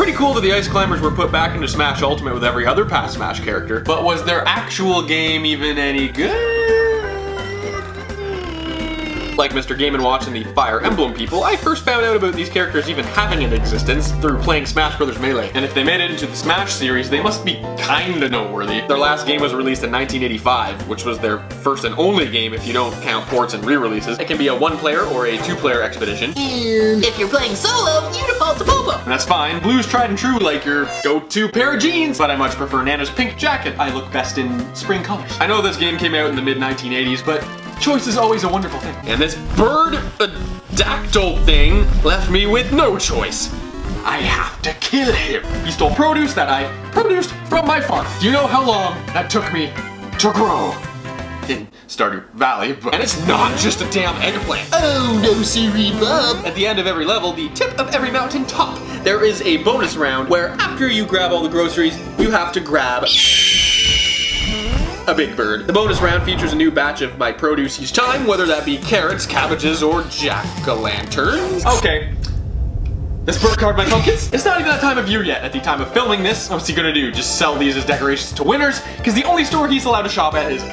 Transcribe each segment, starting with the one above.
pretty cool that the Ice Climbers were put back into Smash Ultimate with every other past Smash character, but was their actual game even any good? Like Mr. Game & Watch and the Fire Emblem people, I first found out about these characters even having an existence through playing Smash Bros. Melee. And if they made it into the Smash series, they must be kinda noteworthy. Their last game was released in 1985, which was their first and only game if you don't count ports and re-releases. It can be a one-player or a two-player expedition. And if you're playing solo, you default to Popo. And that's fine. Blue's tried and true like your go-to pair of jeans, but I much prefer Nana's pink jacket. I look best in spring colors. I know this game came out in the mid-1980s, but choice is always a wonderful thing. And this bird-dactyl thing left me with no choice. I have to kill him. He stole produce that I produced from my farm. Do you know how long that took me to grow in Stardew Valley? And it's not just a damn eggplant. Oh, no siree, Bob. At the end of every level, the tip of every mountain top, there is a bonus round where after you grab all the groceries, you have to grab a big bird. The bonus round features a new batch of my produce each time, whether that be carrots, cabbages, or jack-o'-lanterns. Okay. This bird card my pumpkins? It's not even that time of year yet. At the time of filming this, what's he gonna do? Just sell these as decorations to winners? Because the only store he's allowed to shop at is,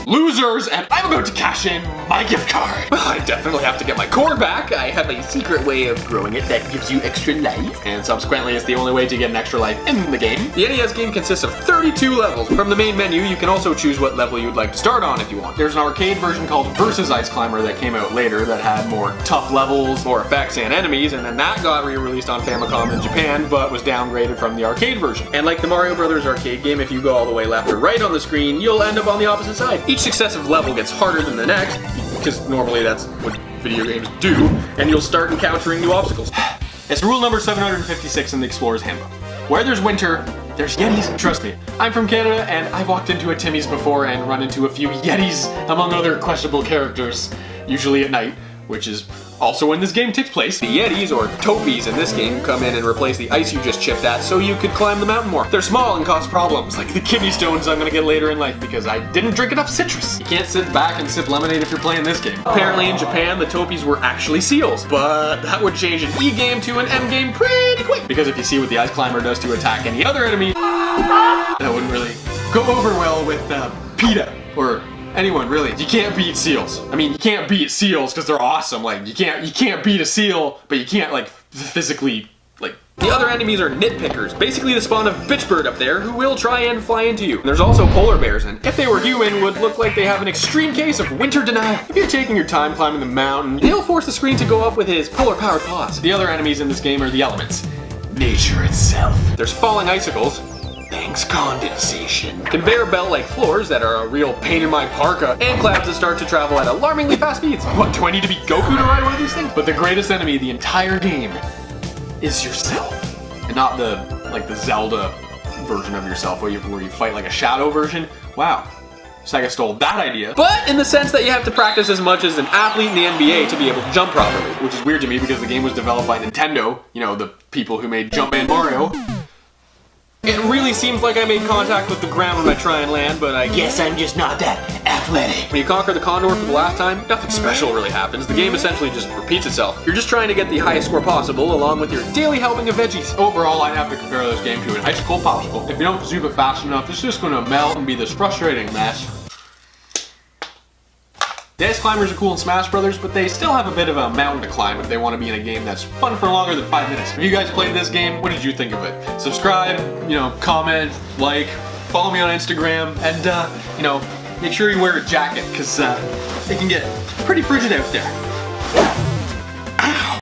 losers, and I'm about to cash in my gift card. Well, I definitely have to get my core back. I have a secret way of growing it that gives you extra life. And subsequently, it's the only way to get an extra life in the game. The NES game consists of 32 levels. From the main menu, you can also choose what level you'd like to start on if you want. There's an arcade version called Versus Ice Climber that came out later that had more tough levels, more effects, and enemies, and then that got re-released on Famicom in Japan, but was downgraded from the arcade version. And like the Mario Brothers arcade game, if you go all the way left or right on the screen, you'll end up on the opposite side. Each successive level gets harder than the next, because normally that's what video games do, and you'll start encountering new obstacles. It's rule number 756 in the Explorer's Handbook. Where there's winter, there's Yetis. Trust me, I'm from Canada, and I've walked into a Timmy's before and run into a few Yetis, among other questionable characters, usually at night, which is also when this game takes place. The Yetis, or Topies in this game, come in and replace the ice you just chipped at so you could climb the mountain more. They're small and cause problems, like the kidney stones I'm gonna get later in life because I didn't drink enough citrus. You can't sit back and sip lemonade if you're playing this game. Apparently in Japan, the Topies were actually seals, but that would change an E game to an M game pretty quick. Because if you see what the Ice Climber does to attack any other enemy, that wouldn't really go over well with PETA, or anyone, really. You can't beat seals. I mean, you can't beat seals because they're awesome. Like, you can't beat a seal, but you can't, like, physically, like... The other enemies are nitpickers, basically the spawn of Bitchbird up there, who will try and fly into you. And there's also polar bears, and if they were human, would look like they have an extreme case of winter denial. If you're taking your time climbing the mountain, he'll force the screen to go up with his polar-powered paws. The other enemies in this game are the elements. Nature itself. There's falling icicles. Thanks, condensation. Conveyor belt-like floors that are a real pain in my parka, and clouds that start to travel at alarmingly fast speeds. What, do I need to be Goku to ride one of these things? But the greatest enemy of the entire game is yourself. And not the, like, the Zelda version of yourself where you fight like a shadow version. Wow. Sega stole that idea. But in the sense that you have to practice as much as an athlete in the NBA to be able to jump properly. Which is weird to me because the game was developed by Nintendo, you know, the people who made Jumpman Mario. It really seems like I made contact with the ground when I try and land, but I guess I'm just not that athletic. When you conquer the Condor for the last time, nothing special really happens. The game essentially just repeats itself. You're just trying to get the highest score possible, along with your daily helping of veggies. Overall, I'd have to compare this game to an ice cold popsicle. If you don't zoom it fast enough, it's just gonna melt and be this frustrating mess. The Ice Climbers are cool in Smash Brothers, but they still have a bit of a mountain to climb if they want to be in a game that's fun for longer than 5 minutes. If you guys played this game, what did you think of it? Subscribe, comment, like, follow me on Instagram, and, make sure you wear a jacket, because it can get pretty frigid out there.